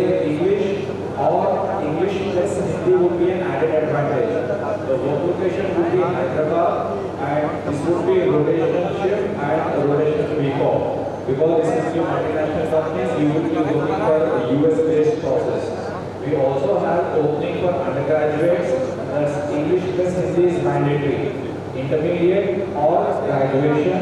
here English or English plus Hindi would be an added advantage. The work location would be Hyderabad and this would be a rotational shift and a rotational week off. Because this is your multinational companies, you would be looking for a US based process. We also have opening for undergraduates, that's English plus Hindi is mandatory. Intermediate or graduation,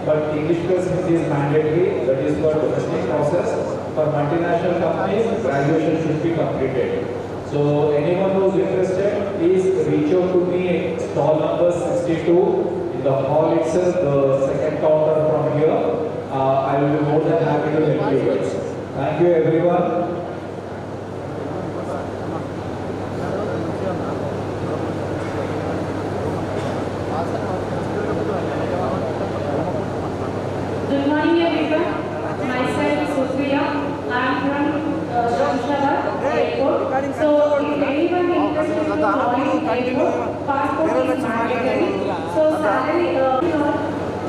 but English plus Hindi is mandatory, that is for domestic process. For multinational companies, graduation should be completed. So anyone who is interested, please reach out to me at stall number 62 in the hall itself, the second counter from here. I will be more than happy to help you guys. Thank you everyone. Good morning everyone. Myself is Supriya. I am from Shamshabad Airport. So if anyone interested to join Airport, passport is mandatory. So salary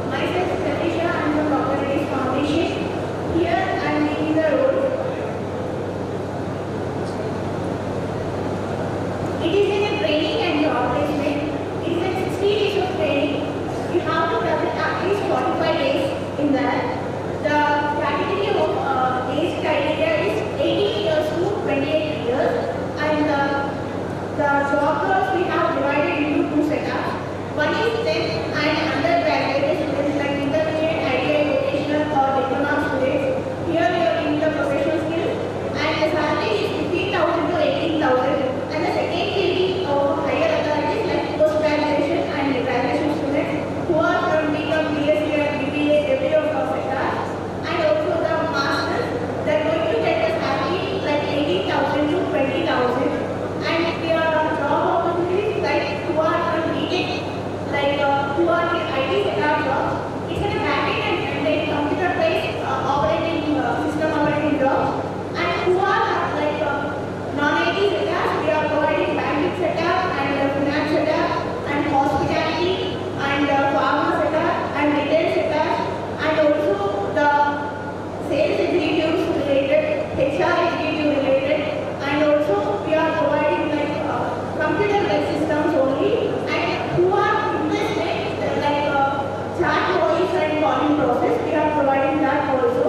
myself is Pratisha. I am from Dr. Reddy's Foundation. Here I am taking the role. It is in a training and job placement. It is a 60 days of training. You have to travel at least 45 days in that. The category of age criteria is 18 years to 28 years, and the job roles we have divided into two setups. One is STEM and undergraduate students like intermediate, ITI, vocational or diploma students. Here we are in the professional skills, and the salary is 15,000 to 18,000. And the second category of higher authorities like post-graduation and graduation students who are from BCom, BSc and BBA, every of our sectors. And also the masters, they are going to get a salary like 18,000 to 20,000. And we are on job opportunities like who are from BTech, like who are in IT sector jobs. It's in a backend and front-end computer-based operating system operating jobs. And who are like non-IT sectors, we are providing banking sector and finance sector and hospitality and pharma sector and retail sector and also the sales executives related, HR executive related, and also we are providing like computer-based systems only, and who are interested like chat voice and calling process, we are providing that also,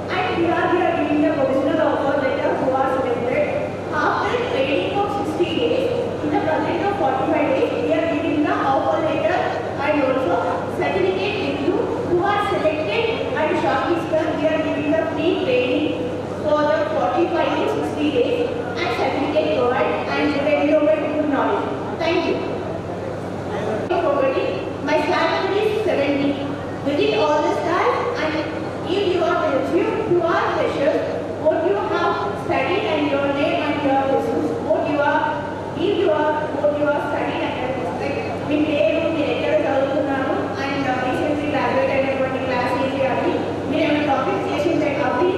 and we are giving the provisional offer letter who are selected. After training of 60 days, in the present of 45 days, we are giving the offer letter and also certificate review who are selected and shortlisted. We are giving the free training for the 45 to 60 days and certificate provide and ready over good knowledge. Thank you. My salary is 70. Visit all the staff and give your resume to our freshers what you have studied and your name and your resume, what you are, give your what you are studied and like we pay you director చదువుతున్నాను and recently graduate అయినటువంటి class ఏంటి అని మీరు ఏమైనా topic చేసి ఉంటే కాబట్టి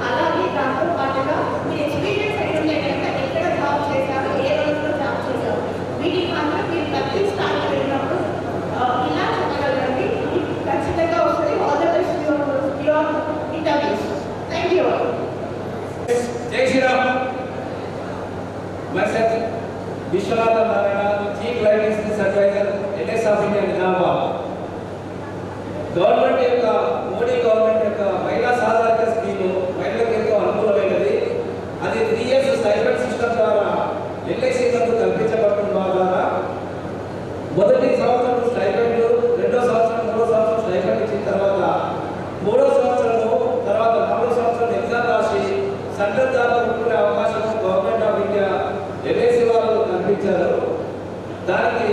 అలాగే దాంతో పాటుగా మీరు ఎక్స్పీరియన్స్ అయి ఉంటే కనుక ఎక్కడ జాబ్ చేశారు, ఏ రోజులో జాబ్ చేశారు, వీటికి మాత్రం మీరు ప్రతి స్టార్ట్ వెళ్ళినప్పుడు ఇలా చెప్పగలరండి. ఖచ్చితంగా వస్తుంది. All the best your interviews. Thank you. జై Sriram. myself Vishwanatha Narayana, Chief Client Business Advisor, NS of India, Nizamabad. Government యొక్క మోడీ గవర్నమెంట్ యొక్క మహిళా సాధారణ స్కీము మహిళలకు ఎంతో అనుకూలమైనది. అది 3 years స్టైపెండ్ సిస్టమ్ ద్వారా ఎల్ఐసీలకు కల్పించబడటం ద్వారా మొదటి సంవత్సరం స్టైపెండ్, రెండో సంవత్సరం, మూడో సంవత్సరం స్టైపెండ్ ఇచ్చిన తర్వాత మూడో సంవత్సరం తర్వాత 4వ సంవత్సరం ఎగ్జామ్ రాసి సెంట్రల్ జాబ్ కొనుక్కునే అవకాశం గవర్నమెంట్ ఆఫ్ ఇండియా ఎల్ఐసి వాళ్ళు కల్పించారు. దానికి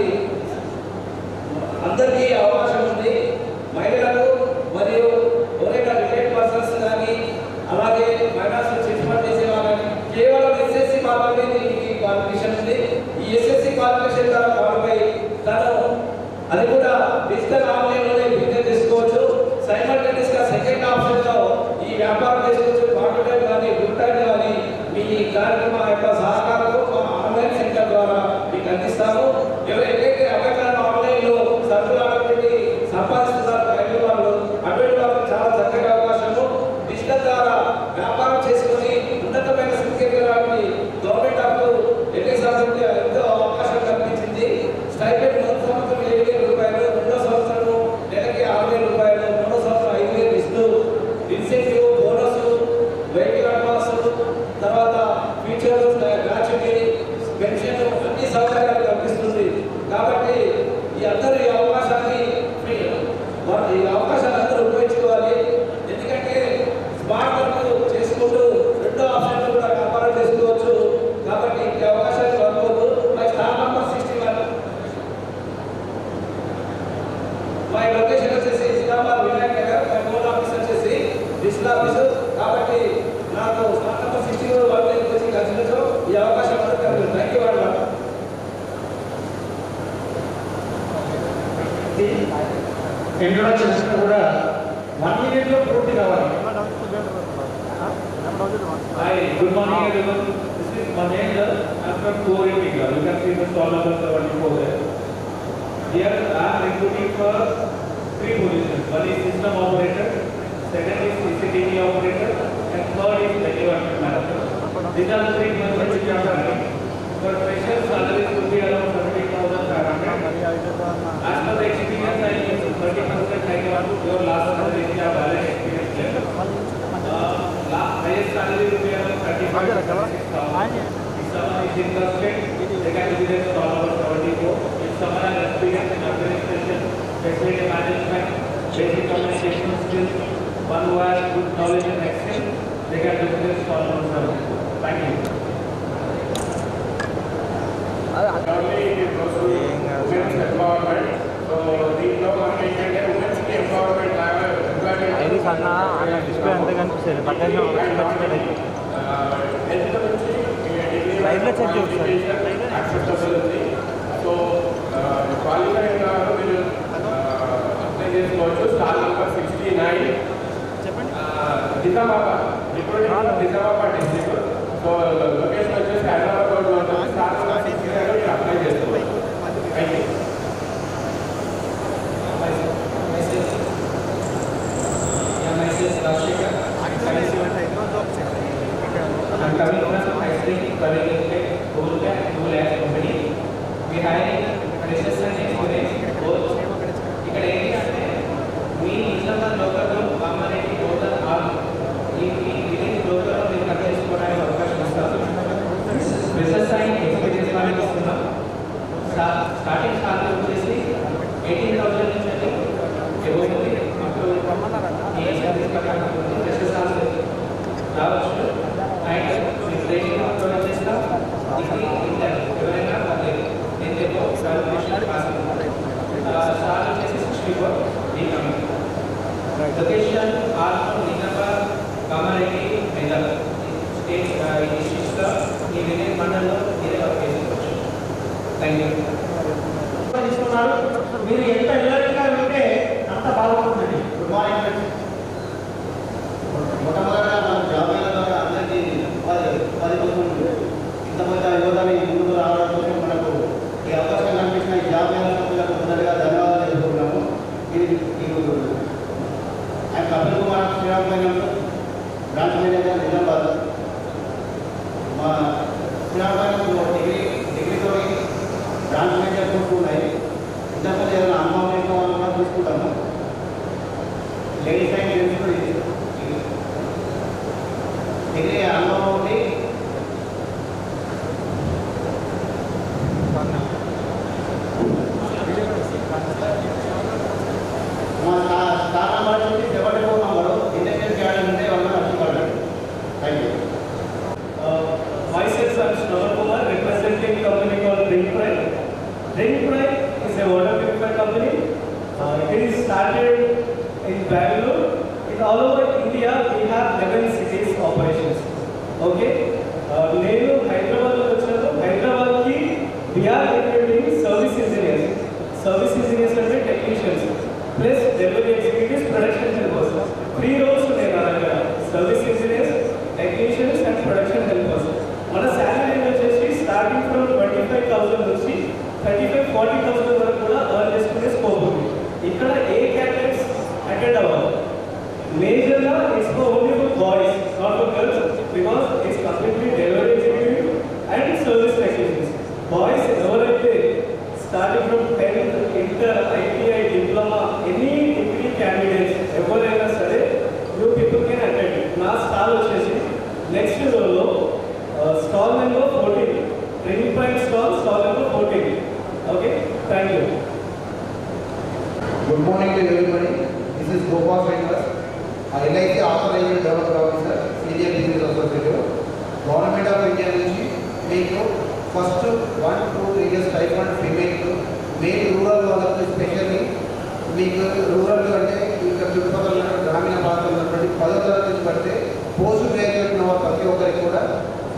అందరికీ అవకాశం ఉంది. మహిళలకు మరియు ఎవరైనా రిటైర్డ్ పర్సన్స్ కానీ అలాగే మైనార్స్ చిట్ఫండ్ చేసే వాళ్ళని కేవలం ఎస్ఎస్సి మాత్రమే దీనికి క్వాలిఫికేషన్ ఉంది. ఈ ఎస్ఎస్సి క్వాలిఫికేషన్ ద్వారా క్వాలిఫై తను అది కూడా డిజిటల్ ఆన్లైన్లోనే బిజినెస్ చేసుకోవచ్చు. సైమల్టేనియస్గా సెకండ్ ఆప్షన్లో ఈ వ్యాపారం చేసుకోవచ్చు. పార్ట్ టైం కానీ ఫుల్ టైం కానీ మీ కార్యక్రమ యొక్క సహకారంతో మా ఆన్లైన్ సెంటర్ ద్వారా మీకు అందిస్తాము. ఎవరైతే అవకాశాలు ఆన్లైన్లో సరుకులు సంపాదిస్తున్నారు వాళ్ళు అటువంటి వాళ్ళకి చాలా చక్కగా అవకాశము. డిజిటల్ ద్వారా వ్యాపారం చేసుకొని ఉన్నతమైన స్థితికి ఫ్యూచర్ గ్రాట్యుటీ పెన్షన్ అన్ని సౌకర్యాలు కల్పిస్తుంది. కాబట్టి ఈ అందరూ ఈ అవకాశాన్ని ఈ అవకాశాన్ని అందరూ ఉపయోగించుకోవాలి. ఎందుకంటే స్మార్ట్ వర్క్ చేసుకుంటూ రెండో ఆప్షన్ కూడా వ్యాపారం చేసుకోవచ్చు. కాబట్టి ఈ అవకాశాన్ని వదులుకోవద్దు. My star number 61. My location వచ్చేసి Nizamabad Vinayak Nagar. My home office వచ్చేసి డిజిటల్ ఆఫీస్. కాబట్టి నాకు స్టార్ నంబర్ 61 వాళ్ళకి వచ్చి కలిసినచో ఈ అవకాశం దొరకదు. Thank you very much. Introduction కూడా 1 minute లో పూర్తి కావాలి. Hi, good morning everyone. This is Mahendra. I'm from Core India. You can see the stall number 74 there. Here I am recruiting for 3 positions. One is system operator, second is CCTV operator, and third is network manager. These are the 3 positions which are running. For fresher salaries will be around 30,500. As per the experience, I use 30% like your last salary is your valid experience level. Highest salary will be around 35,000. If someone is interested, they can visit stall number 74. If someone has experience in administration, facility management, basic communication skills, one who has good knowledge in Excel, they can visit stall number 74. Thank you. Only it is also women's empowerment. So these are women's empowerment. ID సన్న అన్న display అంతే కనిపిస్తుంది పక్కన లైవ్లో check చేస్తారు. So qualify అయినారు మీరు apply చేసుకోవచ్చు. Star number 69 Nizamabad. ఇప్పుడు నిజామాబాద్ డిస్ట్రిక్ట్. సో లొకేషన్ వచ్చేసి హైదరాబాద్ లో ఉంటుంది. స్టార్ నెంబర్ 69 మీరు అప్లై చేసుకోవచ్చు. Thank you. I'm coming from Iceland Private Limited, Goldback, 2 lakh company. We hiring freshers and experienced both. ఇక్కడ ఏంటి అంటే మీ నిజామాబాద్ లోకల్లో కామారెడ్డి టోటల్ ఆల్ ఈ విలేజ్ లోకల్లో మీరు కట్ చేసుకోవడానికి అవకాశం ఇస్తారు. ఫ్రెషర్స్ అండ్ ఎక్స్పీరియన్స్ వాళ్ళకి ఇస్తున్నాం. స్టార్టింగ్ సాలరీ వచ్చేసి 18,000 నుంచి ఇవ్వబోతుంది. అప్పుడు ఏ సర్వీస్ ప్రకారం ఫ్రెషర్స్ సాలరీ రావచ్చు. అండ్ మీ ట్రైనింగ్ ప్రొవైడ్ చేస్తాం. డిగ్రీ ఇంటర్ ఎవరైనా పర్లేదు. దీంతో క్వాలిఫికేషన్ పాస్ సార్ వచ్చేసి 64 ఈకమింగ్. Location almost Nizamabad, Kamareddy, Medak state ఈ డిస్ట్రిక్ట్స్లో ఈ విలేజ్ మండలంలో మీరే వర్క్ చేసుకోవచ్చు. Thank you. తీసుకున్నారు. మీరు ఎంత ఎల్లరిగా ఉంటే అంత బాగుంటుంది. Good morning. మొట్టమొదటిగా మన జాబ్ మేళా ద్వారా అందరికీ ఉపాధి కోసం ఇంతమంది యువతని ముందుకు రావడం కోసం మనకు ఈ అవకాశం కల్పించిన ఈ జాబ్ మేళా సభ్యులకు మొదటిగా ధన్యవాదాలు తెలుపుతున్నాము. ఇది ఆయన కపిల్ కుమార్ శ్రీరామ్ బ్రాంచ్ మేనేజర్ నిజామాబాద్. మా శ్రీరామ్ డిగ్రీతో బ్రాంచ్ మేనేజర్ కోర్సు ఉన్నాయి. ఇంతకుముందు ఏదైనా అనుభవం ఎక్కువ కూడా చూసుకుంటాము. లేడీస్ అండ్ జెంట్స్ డిగ్రీ అనుభవం ఉంది. మా స్టార్ నెంబర్ వచ్చి 74 నెంబరు ఇండస్ట్రియల్ క్యాడర్ ఉంటే వాళ్ళని అర్థం. Thank you. Myself, I am Shravan Kumar, representing a company called Drinkpride. Drinkpride is a water purifier company. It is started in Bangalore. In all over India, we have 11 cities operations. Okay? నేను హైదరాబాద్లో వచ్చాను. హైదరాబాద్కి we are recruiting service engineers. Service engineers అంటే technicians plus delivery executives, production helpers. 3 roles ఉన్నాయి నా దగ్గర. Service engineers, technicians and production helpers. మన salary వచ్చేసి స్టార్టింగ్ ఫ్రమ్ 25,000 నుంచి 35-40,000 వరకు కూడా ఎర్న్ చేసుకునే స్కోప్ ఉంది. ఇక్కడ ఏ క్యాండిడేట్స్ అటెండ్ అవ్వాలి. మేజర్గా it's only for boys, not for girls, because it's completely delivery executive and service technicians. Boys ఎవరైతే starting from 10th, inter, ITI, diploma, any degree Good morning to everybody. This is Gopal Srinivas, LIC Authorized Developer Officer, Senior Business Associate. Government of India నుంచి మీకు first 1-2 years stipend female main rural వాళ్ళకి specially మీకు rural అంటే ఇంకా చుట్టుపక్కల గ్రామీణ ప్రాంతాల్లో ఉన్నటువంటి 10వ తరగతి నుంచి పడితే పోస్ట్ గ్రాడ్యుయేట్ ఉన్న ప్రతి ఒక్కరికి కూడా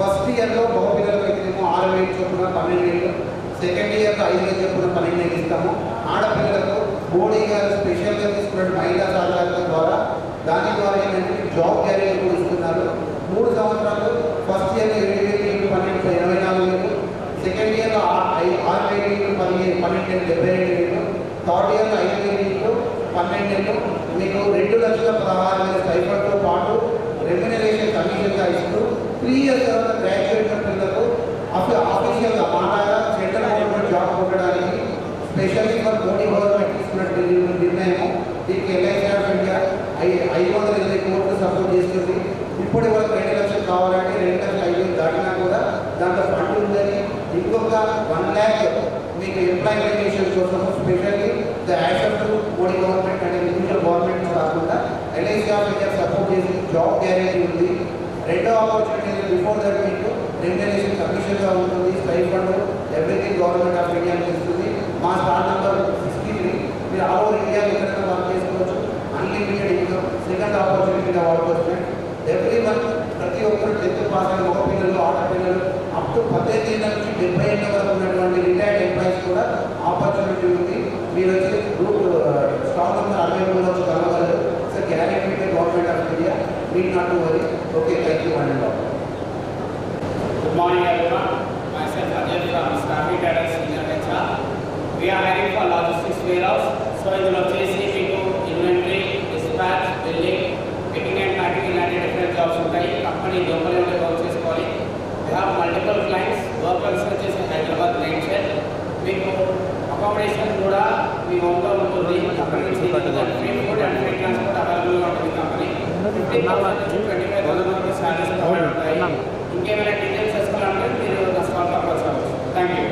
ఫస్ట్ ఇయర్లో మగపిల్లలకి అయితేనేమో 6,000 చొప్పున 12,000, సెకండ్ ఇయర్లో 5,000 చొప్పున 12,000 ఇస్తాము. ఆడపిల్లలకు మోడీ గారు స్పెషల్గా తీసుకున్న మహిళా సాధారణ ద్వారా దాని ద్వారా ఏంటంటే జాబ్ గ్యారెంటీ కూడా ఇస్తున్నారు. 3 సంవత్సరాలు ఫస్ట్ ఇయర్లో 7,000 12 24,000, సెకండ్ ఇయర్లో 6,000 12 72,000, థర్డ్ ఇయర్లో 5,000 12 మీకు 2,16,000 స్టైఫండ్తో పాటు రెమ్యునరేషన్ కమిషన్గా ఇస్తూ 3 years తర్వాత గ్రాడ్యుయేట్ పిల్లలకు ఆఫీషియల్గా మాట్లాగా సెంట్రల్ గవర్నమెంట్ జాబ్ కొట్టడానికి స్పెషల్లీ ఫర్ మోడీ గవర్నమెంట్ తీసుకున్నట్టు నిర్ణయం. దీనికి LIC ఆఫ్ ఇండియా 520 కోట్లు సపోర్ట్ చేస్తుంది. ఇప్పటి వరకు 2 లక్షలు కావాలంటే 2,05,000 దాటినా కూడా దాంట్లో ఫండ్ ఉందని ఇంకొక 1 lakh మీకు ఎంప్లాయ్మెంటేషన్ కోసం specially the action to Modi government అంటే ఇండివిజువల్ గవర్నమెంట్ కాకుండా LIC ఆఫ్ ఇండియా సపోర్ట్ చేసి జాబ్ గ్యారెంటీ ఉంది. రెండో ఆపర్చునిటీ బిఫోర్ దట్ మీకు రెమ్యునరేషన్ కమిషన్గా ఉంటుంది. Stipend everything government of India ఇస్తుంది. మా స్టార్ నెంబర్ 63. మీరు ఆల్ ఓవర్ ఇండియా ఎక్కడైనా వర్క్ చేసుకోవచ్చు. Unlimited income. సెకండ్ ఆపర్చునిటీగా వాడుకోవచ్చు. ఎవ్రీ మంత్ ప్రతి ఒక్కరు 10th పాస్ అయిన మగపిల్లలు ఆడపిల్లలు అప్ టు 18 ఏళ్ళ నుంచి 70 ఏళ్ళ వరకు ఉన్నటువంటి రిటైర్డ్ ఎంప్లాయీస్ కూడా ఆపర్చునిటీ ఉంది. మీరు వచ్చి గ్రూప్ స్టాక్ నెంబర్ 63లో వచ్చి కలవగలరు. Sir guarantee government of India. need not to worry. Okay, thank you one and all. Good morning everyone. Myself Ajay from Staffing Data Senior HR. We are hiring for logistics warehouse. So ఇందులో వచ్చేసి మీకు inventory, dispatch, billing, picking and packing ఇలాంటి different jobs ఉంటాయి. Company లోపలే ఉంటే work చేసుకోవాలి. We have multiple clients. Workers వచ్చేసి Hyderabad main. మీకు అకామిడేషన్ కూడా మీ హోమ్లో ఉంటుంది. కంపెనీ నుంచి free food and free transport అవైలబుల్గా ఉంటుంది. కంపెనీ 15,000 నుంచి 25,000 వరకు సాలరీస్ ప్రొవైడ్ ఉంటాయి. ఇంకేమైనా డీటెయిల్స్ తెలుసుకోవాలంటే మీరు నా స్టాక్ అప్రోచ్ అవ్వచ్చు. Thank you.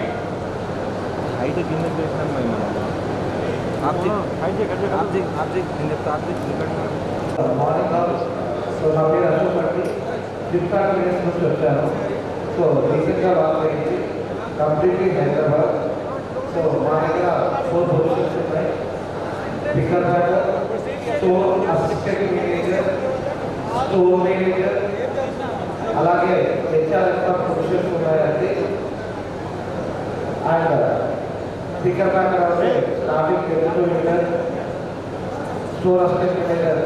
మార్నింగ్ సో నా పేరు అశోక్ పట్టి ఫ్లిప్కార్ట్ బిజినెస్ నుంచి వచ్చాను. సో రీసెంట్గా వర్క్ అయింది కంప్లీట్లీ హైదరాబాద్. సో మా దగ్గర 4 పొజిషన్స్ ఉన్నాయి. Picker batter, store assistant manager, store manager, అలాగే HR పొజిషన్స్ ఉన్నాయండి. అండ్ పికర్ బ్యాటర్ అంటే traffic manager, store assistant manager.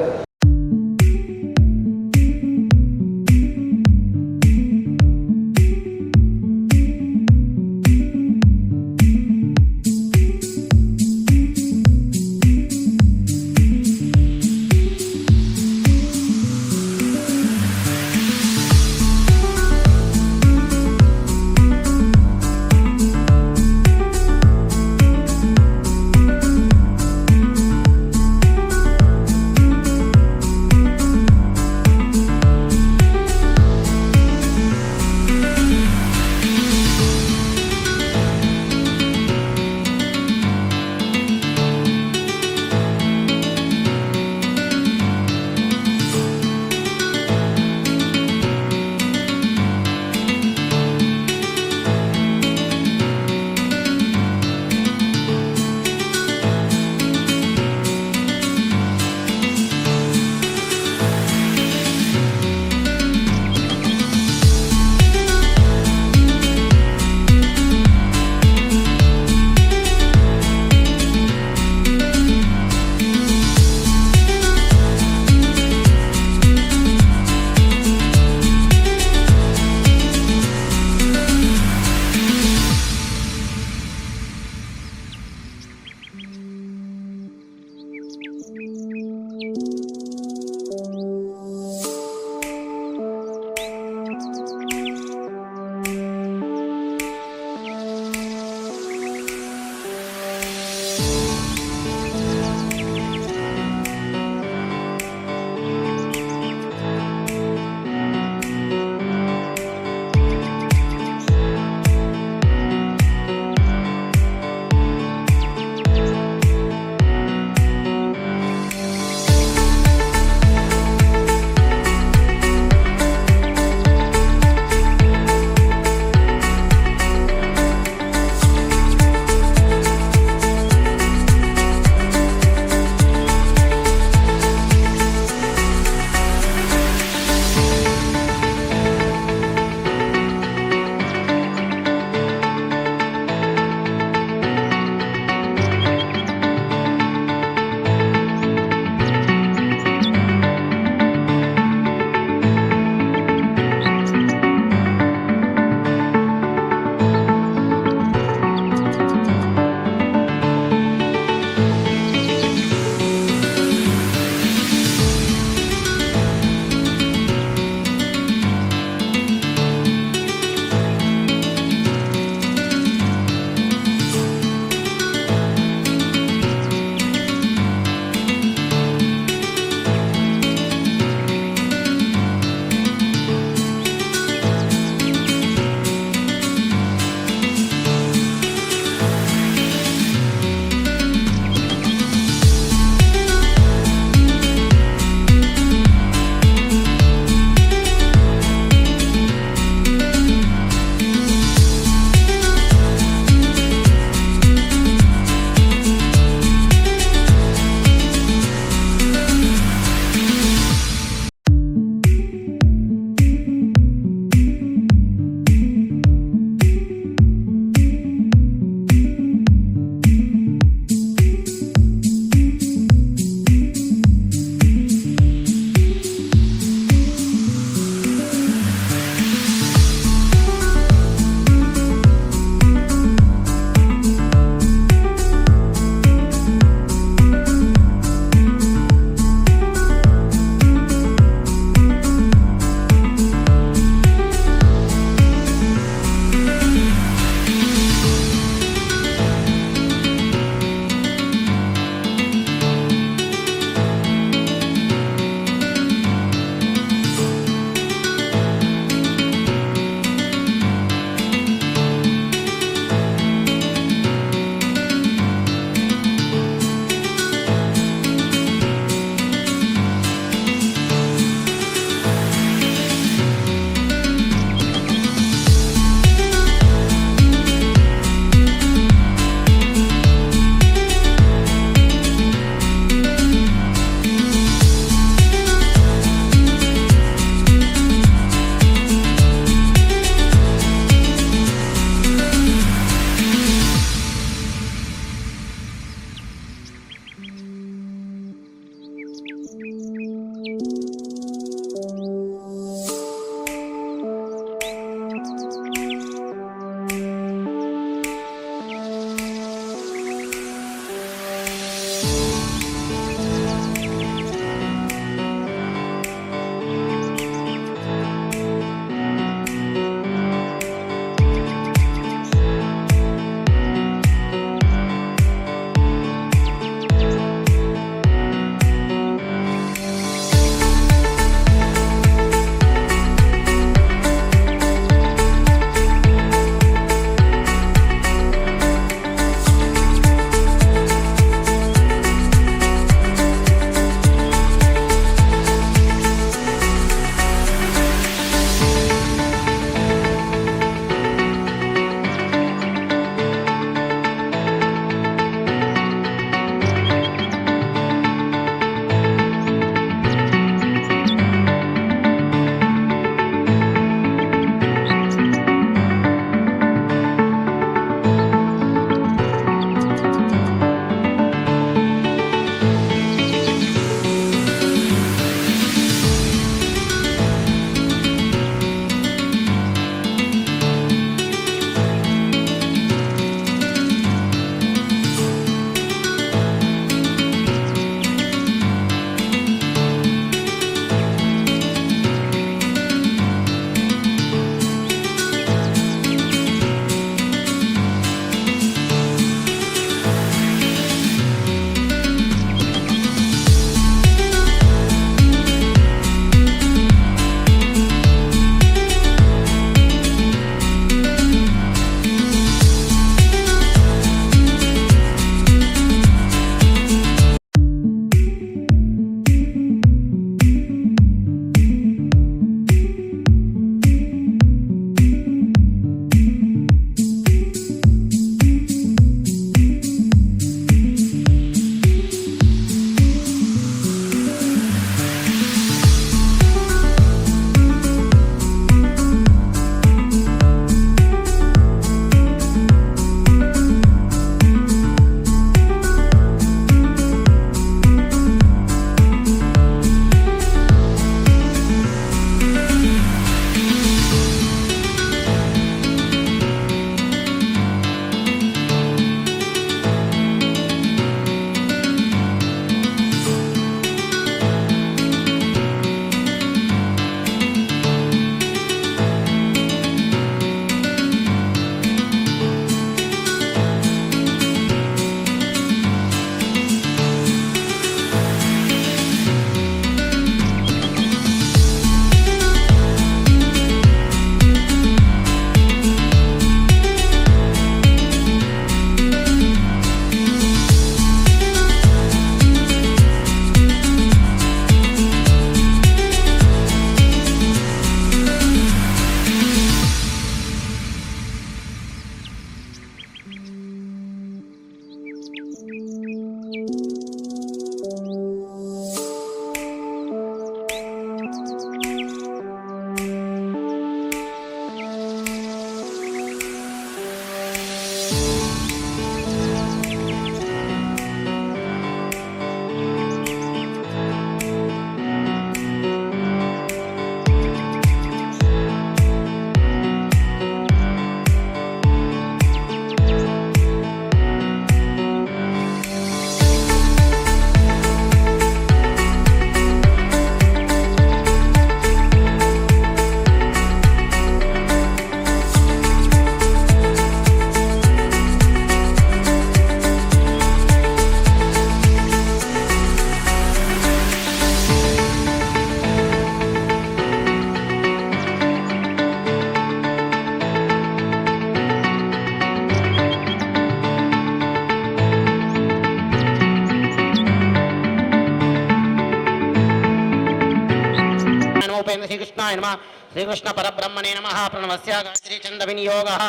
శ్రీకృష్ణాయ నమః శ్రీకృష్ణ పరబ్రహ్మణే నమః ప్రణవస్య గాయత్రీ ఛంద వినియోగः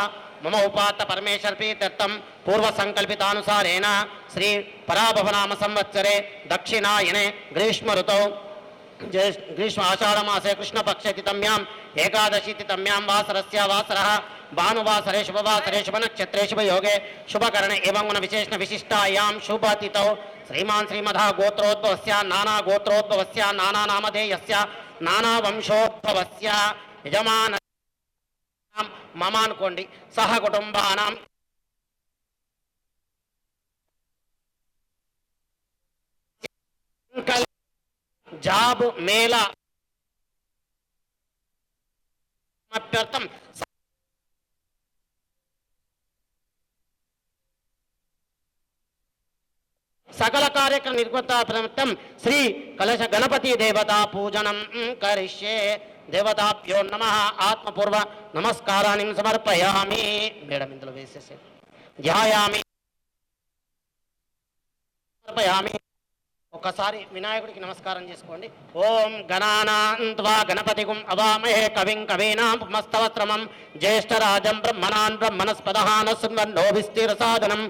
మమ ఉపాత్త పరమేశ్వర ప్రీత్యర్థం పూర్వ సంకల్పితానుసారేణ శ్రీ పరాభవనామ సంవత్సరే దక్షిణాయనే గ్రీష్మ ఋతౌ గ్రీష్మ ఆషాఢమాసే కృష్ణపక్షే తిథమ్యాం ఏకాదశి తిథమ్యాం వాసరస్య వాసరः భానువాసరే శుభవాసరే శుభనక్షత్రే శుభయోగే శుభకరణే ఏవం గుణ విశేషణ విశిష్టాయాం శుభతిథౌ శ్రీమాన్ శ్రీమధ గోత్రోద్భవస్య నానా గోత్రోద్భవస్య నానా నామధేయస్య నానా వంశోద్భవస్య యజమాన మమ అనుకోండి సహ కుటుంబానాం జాబ్ మేళా అభ్యర్థం సకల కార్యక్రమ నిర్వహణార్థం శ్రీ కలశ గణపతి దేవతా పూజనం కరిష్యే దేవతాభ్యో నమః ఆత్మపూర్వ నమస్కారాన్ని సమర్పయామి. మేడం ఇందులో వేసేసే ధ్యాయామి సమర్పయామి. ఒకసారి వినాయకుడికి నమస్కారం చేసుకోండి. ఓం గణానాన్త్వా గణపతిగుం అవామహే కవిం కవీనాం మస్తవత్రమం జ్యేష్ఠరాజం బ్రహ్మణాన్ బ్రహ్మణస్పదహాన సున్వన్నో విస్తీరసాదనం.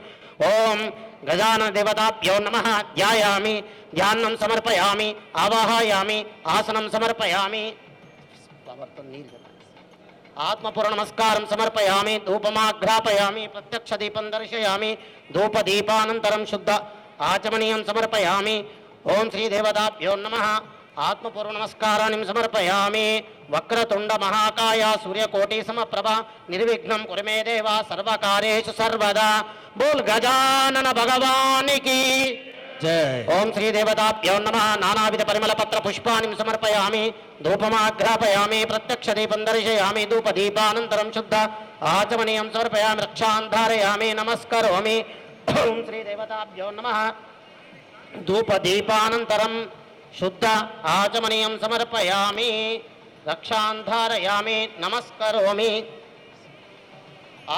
ఓం గజానన దేవతాభ్యో నమః ధ్యాయామి ధ్యానం సమర్పయామి ఆవాహయామి ఆసనం సమర్పయామి ఆత్మపూర్ణ నమస్కారం సమర్పయామి. ధూపమాఘ్రాపయామి ప్రత్యక్ష దీపం దర్శయామి. ధూపదీపానంతరం శుద్ధ ఆచమనీయం సమర్పయామి. ఓం శ్రీ దేవతాభ్యో నమః ఆత్మపూర్వ నమస్కారాన్ని సమర్పయామి. వక్రతుండ మహాకాయ సూర్యకోటి సమప్రభ నిర్విఘ్నం కురు మే దేవ సర్వకార్యేషు సర్వదా. బోల్ గజానన భగవానికి జై. ఓం శ్రీ దేవతాభ్యో నమః నానావిధ పరిమళ పత్ర పుష్పాన్ని సమర్పయామి. ధూపమాఘ్రాపయామి ప్రత్యక్ష దీపం దర్శయామి. ధూపదీపానంతరం శుద్ధ ఆచమనీయం సమర్పయామి. రక్షాన్ ధారయామి నమస్కరోమి. ఓం శ్రీ దేవతాభ్యో నమః ధూపదీపానంతరం శుద్ధ ఆచమనీయం సమర్పయామి. రక్షాన్ ధారయామి నమస్కరోమి.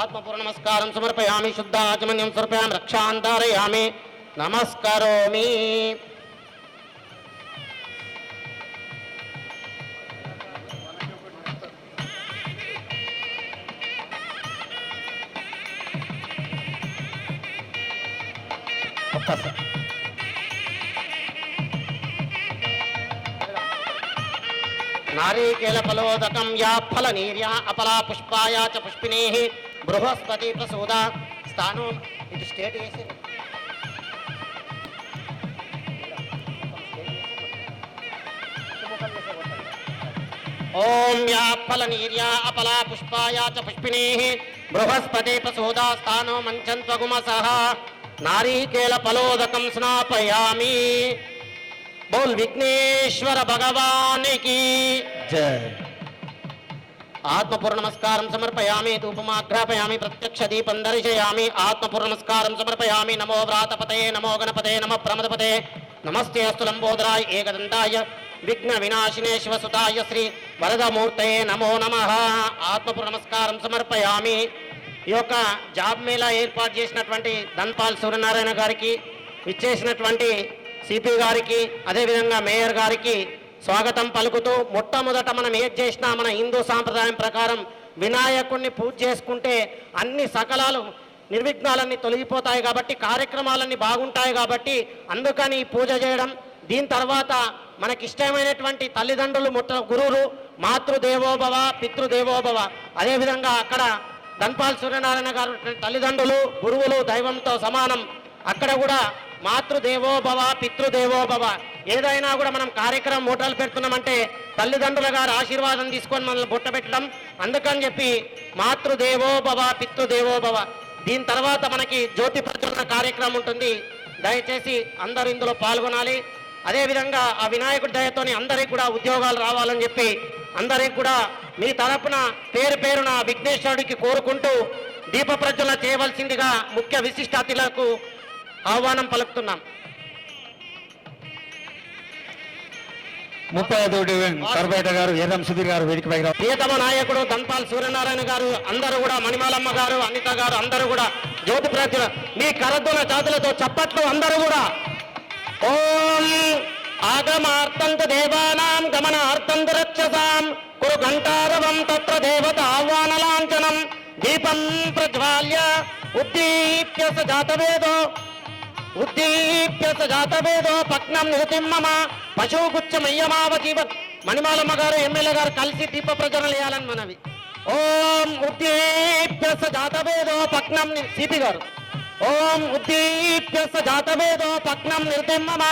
ఆత్మపూర్ణ నమస్కారం సమర్పయామి. శుద్ధ ఆచమనీయం సమర్పయామి. రక్షాన్ ధారయామి నమస్కరోమి. నారీకేల ఫలోదకం యా ఫల నీర్యా అపలా పుష్పాయా చ పుష్పినేః బృహస్పతి ప్రసూద స్థానం. ఇది స్టేట్ వేసి ఓం యా ఫల నీర్యా అపలా పుష్పాయా చ పుష్పినేః బృహస్పతి ప్రసూద స్థానో మంచంత్వగుమసః నారీకేల ఫలోదకం స్నాపయామి. బోల్ విఘ్నేశ్వర భగవానికి జై. ఆత్మపూర్ణ నమస్కారం సమర్పయామి. ధూపమాఘ్రాపయామి ప్రత్యక్ష దీపం దర్శయామి. ఆత్మపూర్ణ నమస్కారం సమర్పయామి. నమో వ్రాతపతయే నమో గణపతే నమ ప్రమదపతే నమస్తే అస్తు లంబోదరాయ ఏకదంతాయ విఘ్న వినాశినే శివసుతాయ శ్రీ వరదమూర్తయే నమో నమః. ఆత్మపూర్ణ నమస్కారం సమర్పయామి. ఈ యొక్క జాబ్ మేళా ఏర్పాటు చేసినటువంటి ధన్పాల్ సూర్యనారాయణ గారికి, ఇచ్చేసినటువంటి సిపి గారికి, అదేవిధంగా మేయర్ గారికి స్వాగతం పలుకుతూ, మొట్టమొదట మనం ఏది చేసినా మన హిందూ సాంప్రదాయం ప్రకారం వినాయకుడిని పూజ చేసుకుంటే అన్ని సకలాలు నిర్విఘ్నాలన్నీ తొలగిపోతాయి కాబట్టి, కార్యక్రమాలన్నీ బాగుంటాయి కాబట్టి అందుకని పూజ చేయడం. దీని తర్వాత మనకిష్టమైనటువంటి తల్లిదండ్రులు గురువులు మాతృదేవోభవ పితృదేవోభవ. అదేవిధంగా అక్కడ ధన్పాల్ సూర్యనారాయణ గారు తల్లిదండ్రులు గురువులు దైవంతో సమానం. అక్కడ కూడా మాతృదేవోభవ పితృదేవోభవ. ఏదైనా కూడా మనం కార్యక్రమం మొదలు పెడుతున్నామంటే తల్లిదండ్రుల గారు ఆశీర్వాదం తీసుకొని మనల్ని బుట్టబెట్టడం. అందుకని చెప్పి మాతృదేవోభవ పితృదేవోభవ. దీని తర్వాత మనకి జ్యోతి ప్రజ్వలన కార్యక్రమం ఉంటుంది. దయచేసి అందరూ ఇందులో పాల్గొనాలి. అదేవిధంగా ఆ వినాయకుడి దయతోని అందరికి కూడా ఉద్యోగాలు రావాలని చెప్పి అందరికి కూడా మీ తరపున పేరు పేరున విఘ్నేశ్వరుడికి కోరుకుంటూ దీప ప్రజ్వలన చేయవలసిందిగా ముఖ్య విశిష్ట అతిథులకు ఆహ్వానం పలుకుతున్నాం. 35వ డివిజన్ కార్పొరేట గారు ఎర్రం సుధీర్ గారు వేదిక పైకి ప్రియతమ నాయకుడు ధన్పాల్ సూర్యనారాయణ గారు, అందరూ కూడా మణిమాలమ్మ గారు, అనిత గారు, అందరూ కూడా జ్యోతి ప్రజ్వల మీ కరద్దుల జాతులతో చప్పట్లు అందరూ కూడా. ఓం ఆగమార్థంతు దేవానాం గమనార్థంతు రక్షసాం కురు ఘంటారవం తత్ర దేవత ఆహ్వానలాంఛనం దీపం ప్రజ్వాల్య ఉద్దీప్య స జాతవేదో పట్నం నిరతిం మమ పశుగుచ్చమయ్యమావ జీవ మణిమాలమ్మ గారు ఎమ్మెల్యే గారు కలిసి దీప ప్రజ్వలన చేయాలని మనవి. ఓం ఉద్దీప్య స జాతవేదో పట్నం సిపి గారు ఓం ఉద్దీప్య స జాతవేదో పట్నం నిరతిం మమ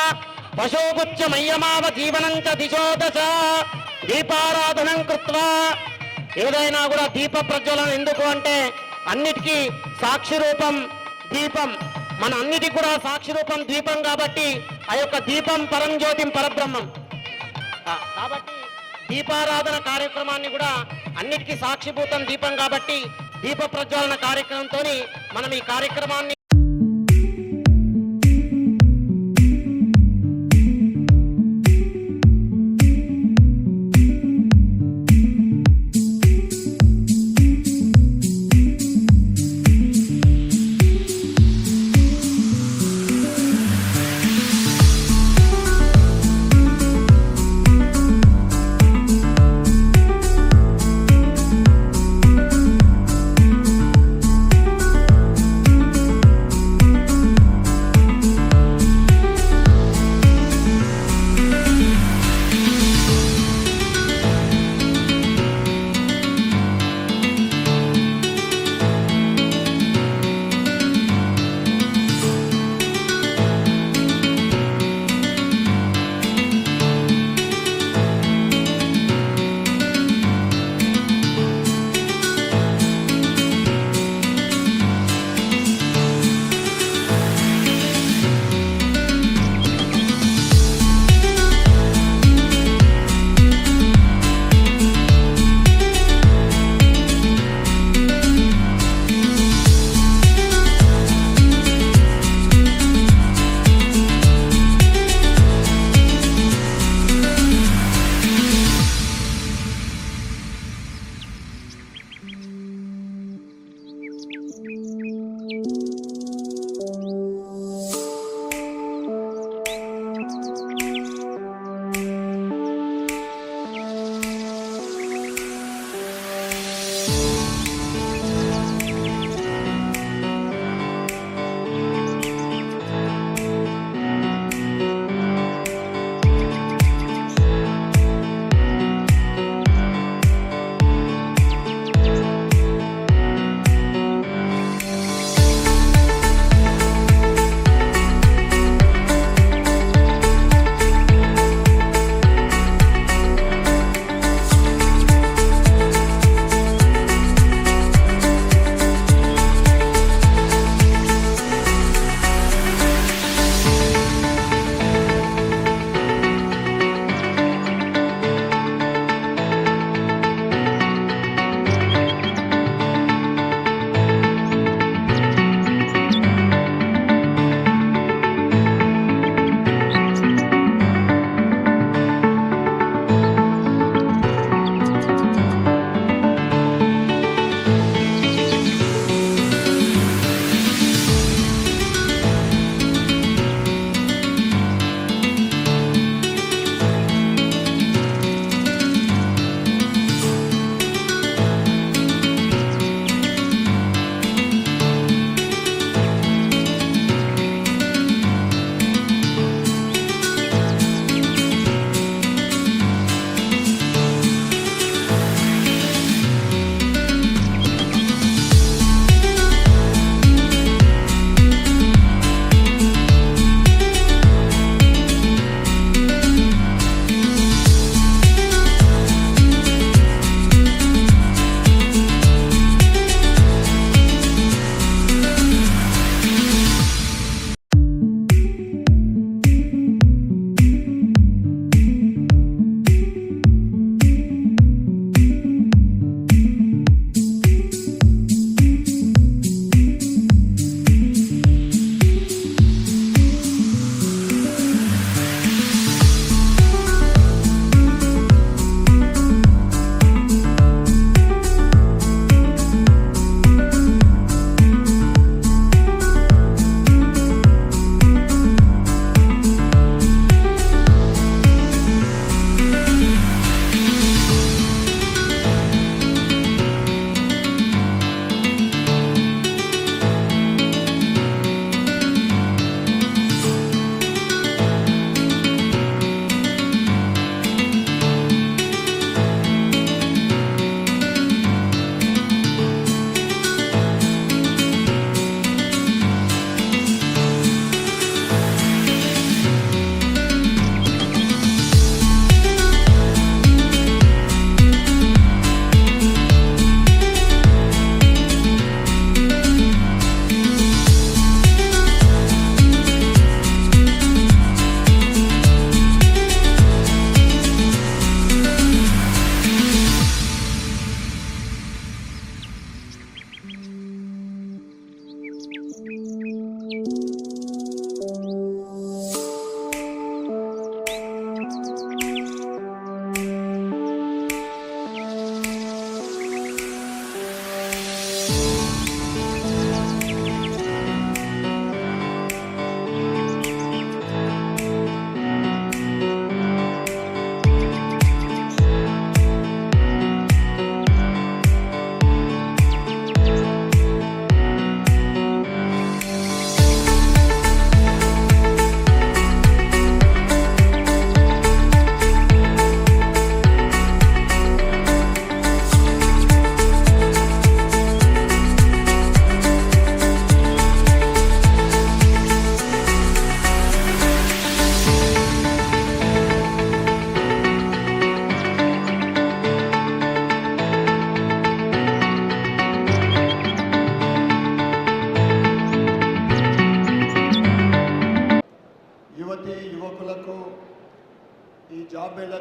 పశుగుచ్చమయ్యమావ జీవనం చ దిశో దశ దీపారాధనం కృత్వా. ఏదైనా కూడా దీప ప్రజ్వలన ఎందుకు అంటే అన్నిటికీ సాక్షి రూపం దీపం, మన అన్నిటికి కూడా సాక్షి రూపం దీపం కాబట్టి ఆ యొక్క దీపం పరంజ్యోతిం పరబ్రహ్మం కాబట్టి దీపారాధన కార్యక్రమాన్ని కూడా అన్నిటికీ సాక్షిభూతం దీపం కాబట్టి దీప ప్రజ్వలన కార్యక్రమంతో మనం ఈ కార్యక్రమాన్ని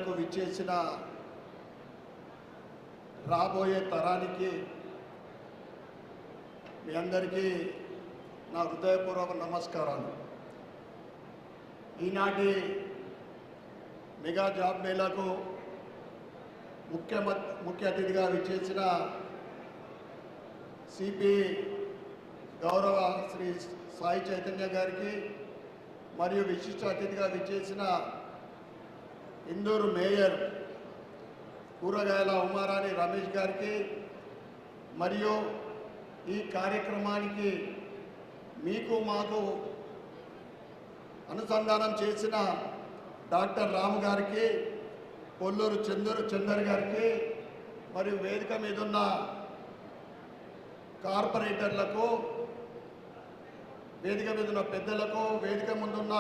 మేళకు విచ్చేసిన రాబోయే తరానికి మీ అందరికీ నా హృదయపూర్వక నమస్కారాలు. ఈనాటి మెగా జాబ్ మేళకు ముఖ్య అతిథిగా విచ్చేసిన సిపి గౌరవ శ్రీ సాయి చైతన్య గారికి మరియు విశిష్ట అతిథిగా విచ్చేసిన ఇందూరు మేయర్ కూరగాయల ఉమారాణి రమేష్ గారికి మరియు ఈ కార్యక్రమానికి మీకు మాకు అనుసంధానం చేసిన డాక్టర్ రాము గారికి, కొల్లూరు చందర్ గారికి మరియు వేదిక మీద ఉన్న కార్పొరేటర్లకు, వేదిక మీద ఉన్న పెద్దలకు, వేదిక ముందున్న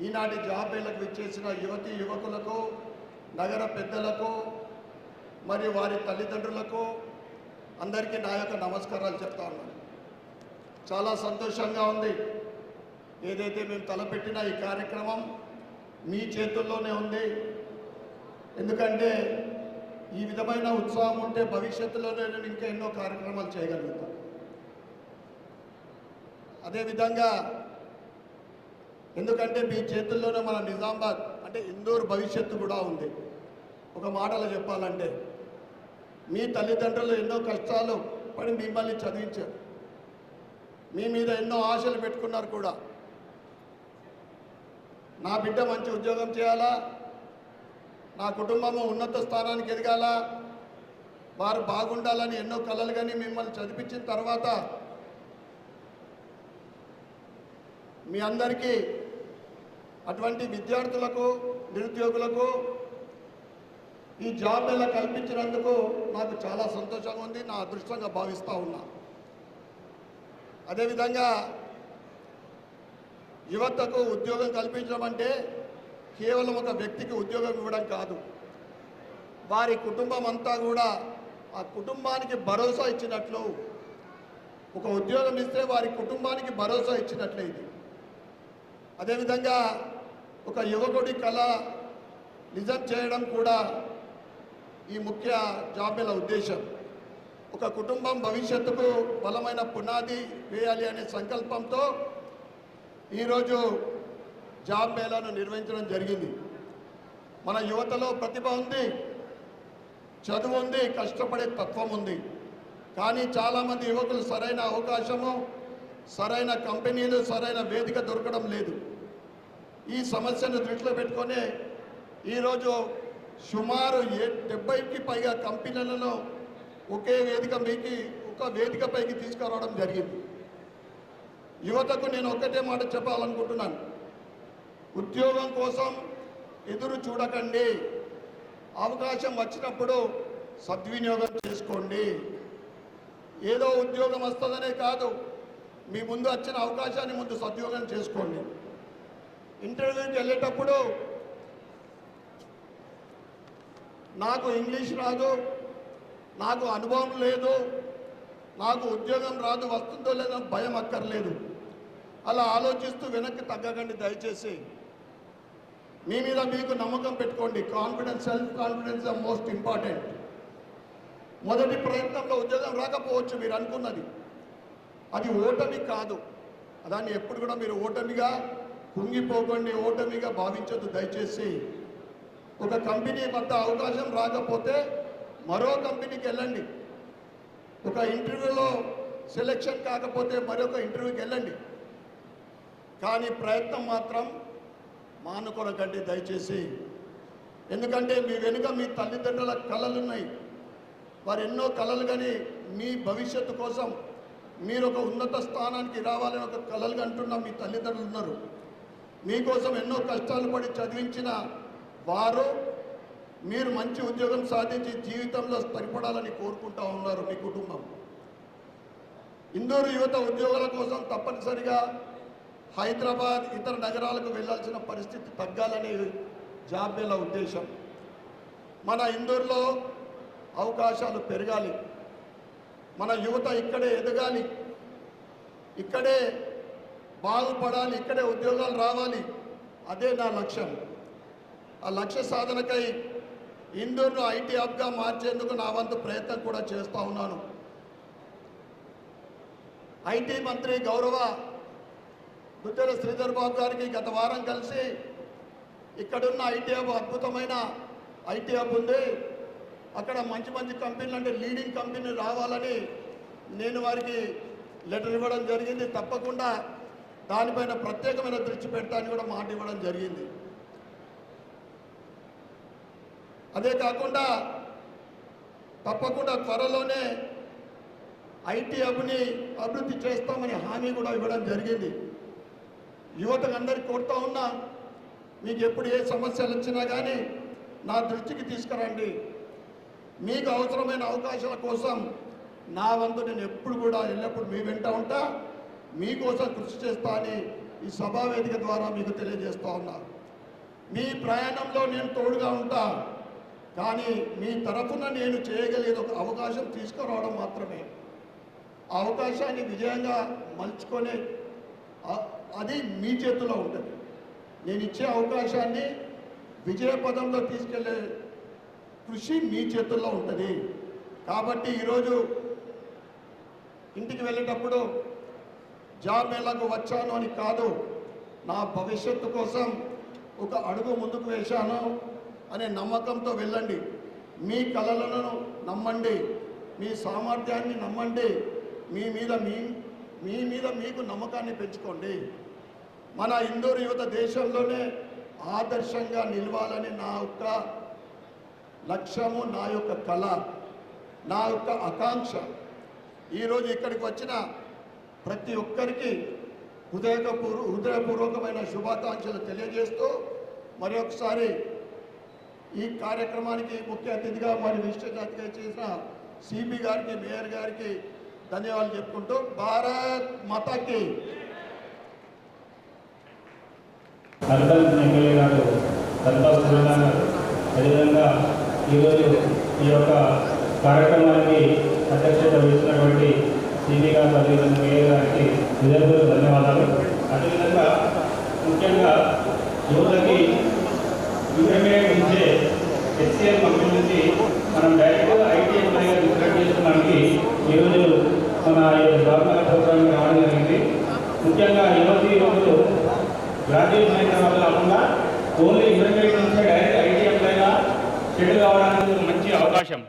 ఈనాటి జాబ్ మేళకు విచ్చేసిన యువతీ యువకులకు, నగర పెద్దలకు మరియు వారి తల్లిదండ్రులకు అందరికీ నా యొక్క నమస్కారాలు చెప్తా ఉన్నాను. చాలా సంతోషంగా ఉంది. ఏదైతే మేము తలపెట్టిన ఈ కార్యక్రమం మీ చేతుల్లోనే ఉంది. ఎందుకంటే ఈ విధమైన ఉత్సాహం ఉంటే భవిష్యత్తులో నేను ఇంకా ఎన్నో కార్యక్రమాలు చేయగలుగుతాను. అదేవిధంగా ఎందుకంటే మీ చేతుల్లోనే మన నిజామాబాద్ అంటే ఇందూరు భవిష్యత్తు కూడా ఉంది. ఒక మాటలో చెప్పాలంటే మీ తల్లిదండ్రులు ఎన్నో కష్టాలు పడి మిమ్మల్ని చదివించారు, మీ మీద ఎన్నో ఆశలు పెట్టుకున్నారు కూడా. నా బిడ్డ మంచి ఉద్యోగం చేయాలా, నా కుటుంబము ఉన్నత స్థానానికి ఎదగాల, వారు బాగుండాలని ఎన్నో కలలు కానీ మిమ్మల్ని చదివించిన తర్వాత మీ అందరికీ అటువంటి విద్యార్థులకు, నిరుద్యోగులకు ఈ జాబ్ మేళా కల్పించినందుకు నాకు చాలా సంతోషంగా ఉంది, నా అదృష్టంగా భావిస్తూ ఉన్నా. అదేవిధంగా యువతకు ఉద్యోగం కల్పించడం అంటే కేవలం ఒక వ్యక్తికి ఉద్యోగం ఇవ్వడం కాదు, వారి కుటుంబం అంతా కూడా ఆ కుటుంబానికి భరోసా ఇచ్చినట్లు. ఒక ఉద్యోగం ఇస్తే వారి కుటుంబానికి భరోసా ఇచ్చినట్లే ఇది. అదేవిధంగా ఒక యువకుడి కళ నిజం చేయడం కూడా ఈ ముఖ్య జాబ్ మేళా ఉద్దేశం. ఒక కుటుంబం భవిష్యత్తుకు బలమైన పునాది వేయాలి అనే సంకల్పంతో ఈరోజు జాబ్ మేళాను నిర్వహించడం జరిగింది. మన యువతలో ప్రతిభ ఉంది, చదువు ఉంది, కష్టపడే తత్వం ఉంది. కానీ చాలామంది యువకులు సరైన అవకాశము, సరైన కంపెనీలు, సరైన వేదిక దొరకడం లేదు. ఈ సమస్యను దృష్టిలో పెట్టుకొని ఈరోజు సుమారు 70కి పైగా కంపెనీలను ఒక వేదికపైకి తీసుకురావడం జరిగింది. యువతకు నేను ఒక్కటే మాట చెప్పాలనుకుంటున్నాను, ఉద్యోగం కోసం ఎదురు చూడకండి, అవకాశం వచ్చినప్పుడు సద్వినియోగం చేసుకోండి. ఏదో ఉద్యోగం వస్తుందనే కాదు, మీ ముందు వచ్చిన అవకాశాన్ని ముందు సద్వినియోగం చేసుకోండి. ఇంటర్వ్యూకి వెళ్ళేటప్పుడు నాకు ఇంగ్లీష్ రాదు, నాకు అనుభవం లేదు, నాకు ఉద్యోగం రాదు, వస్తుందో లేదో భయం అక్కర్లేదు. అలా ఆలోచిస్తూ వెనక్కి తగ్గకండి దయచేసి. మీ మీద మీకు నమ్మకం పెట్టుకోండి. Confidence, self confidence the most important. మొదటి ప్రయత్నంలో ఉద్యోగం రాకపోవచ్చు మీరు అనుకున్నది, అది ఓటమి కాదు. దాన్ని ఎప్పుడు కూడా మీరు ఓటమిగా కుంగిపోకండి, ఓటమిగా భావించొద్దు దయచేసి. ఒక కంపెనీ వద్ద అవకాశం రాకపోతే మరో కంపెనీకి వెళ్ళండి. ఒక ఇంటర్వ్యూలో సెలెక్షన్ కాకపోతే మరొక ఇంటర్వ్యూకి వెళ్ళండి. కానీ ప్రయత్నం మాత్రం మానుకొనకండి దయచేసి. ఎందుకంటే మీ వెనుక మీ తల్లిదండ్రుల కళలు ఉన్నాయి. వారు ఎన్నో కళలు కానీ మీ భవిష్యత్తు కోసం మీరు ఒక ఉన్నత స్థానానికి రావాలని ఒక కళలు అంటున్న మీ తల్లిదండ్రులు ఉన్నారు. మీకోసం ఎన్నో కష్టాలు పడి చదివించిన వారు మీరు మంచి ఉద్యోగం సాధించి జీవితంలో స్థిరపడాలని కోరుకుంటూ ఉన్నారు మీ కుటుంబం. ఇందూరు యువత ఉద్యోగాల కోసం తప్పనిసరిగా హైదరాబాద్, ఇతర నగరాలకు వెళ్ళాల్సిన పరిస్థితి తగ్గాలని జాబ్ మేళా ఉద్దేశం. మన ఇందూరులో అవకాశాలు పెరగాలి, మన యువత ఇక్కడే ఎదగాలి, ఇక్కడే బాగుపడాలి, ఇక్కడే ఉద్యోగాలు రావాలి. అదే నా లక్ష్యం. ఆ లక్ష్య సాధనకై ఇందూరును ఐటీ హబ్గా మార్చేందుకు నా వంతు ప్రయత్నం కూడా చేస్తూ ఉన్నాను. ఐటీ మంత్రి గౌరవ దుద్దెల శ్రీధర్ బాబు గారికి గత వారం కలిసి ఇక్కడున్న ఐటీ హబ్ అద్భుతమైన ఐటీ హబ్ ఉంది, అక్కడ మంచి మంచి కంపెనీలు అంటే లీడింగ్ కంపెనీ రావాలని నేను వారికి లెటర్ ఇవ్వడం జరిగింది. తప్పకుండా దానిపైన ప్రత్యేకమైన దృష్టి పెట్టాలని కూడా మాట ఇవ్వడం జరిగింది. అదే కాకుండా తప్పకుండా త్వరలోనే ఐటీ హబ్ని అభివృద్ధి చేస్తామని హామీ కూడా ఇవ్వడం జరిగింది. యువతకు అందరికీ కోరుతా ఉన్నా, మీకు ఎప్పుడు ఏ సమస్యలు వచ్చినా కానీ నా దృష్టికి తీసుకురండి. మీకు అవసరమైన అవకాశాల కోసం నా వంతు నేను ఎప్పుడు కూడా ఎల్లప్పుడు మీ వెంట ఉంటా, మీకోసం కృషి చేస్తా అని ఈ సభావేదిక ద్వారా మీకు తెలియజేస్తా ఉన్నా. మీ ప్రయాణంలో నేను తోడుగా ఉంటా, కానీ మీ తరఫున నేను చేయగలిగేది ఒక అవకాశం తీసుకురావడం మాత్రమే. ఆ అవకాశాన్ని విజయంగా మలుచుకొని అది మీ చేతిలో ఉంటుంది. నేను ఇచ్చే అవకాశాన్ని విజయపదంలో తీసుకెళ్లే కృషి మీ చేతుల్లో ఉంటుంది. కాబట్టి ఈరోజు ఇంటికి వెళ్ళేటప్పుడు జాబ్ మేళకు వచ్చాను అని కాదు, నా భవిష్యత్తు కోసం ఒక అడుగు ముందుకు వేశాను అనే నమ్మకంతో వెళ్ళండి. మీ కలలను నమ్మండి, మీ సామర్థ్యాన్ని నమ్మండి, మీ మీద మీకు నమ్మకాన్ని పెంచుకోండి. మన ఇందూరు యువత దేశంలోనే ఆదర్శంగా నిలవాలని నా యొక్క లక్ష్యము, నా యొక్క కళ, నా యొక్క ఆకాంక్ష. ఈరోజు ఇక్కడికి వచ్చిన ప్రతి ఒక్కరికి హృదయపూర్వకమైన శుభాకాంక్షలు తెలియజేస్తూ మరొకసారి ఈ కార్యక్రమానికి ముఖ్య అతిథిగా మరి విశిష్ట అతిథిగా చేసిన సిపి గారికి, మేయర్ గారికి ధన్యవాదాలు చెప్పుకుంటూ భారత్ మాతాకి. అర్బన్ ఎమ్మెల్యే గారు అదేవిధంగా ఈరోజు ఈ యొక్క కార్యక్రమానికి అధ్యక్షత వహిస్తున్నటువంటి సిపి గారు, అదేవిధంగా మేయర్ గారికి హృదయపూర్వక ధన్యవాదాలు. అదేవిధంగా ముఖ్యంగా యువతకి ఇంటర్మీడియట్ నుంచే హెచ్సిఎల్ కంపెనీ నుంచి మనం డైరెక్ట్ ఐటీ ఎంప్లాయీగా రిక్రూట్ చేసుకోవడానికి ఈరోజు మన గవర్నమెంట్ ప్రోగ్రామ్ రావడం జరిగింది. ముఖ్యంగా యువకులు గ్రాడ్యుయేషన్ అయిన తర్వాత కాకుండా ఓన్లీ ఇంటర్మీడియట్ నుంచే డైరెక్ట్ ఐటీ ఎంప్లాయీగా సెటిల్ కావడానికి మంచి అవకాశం.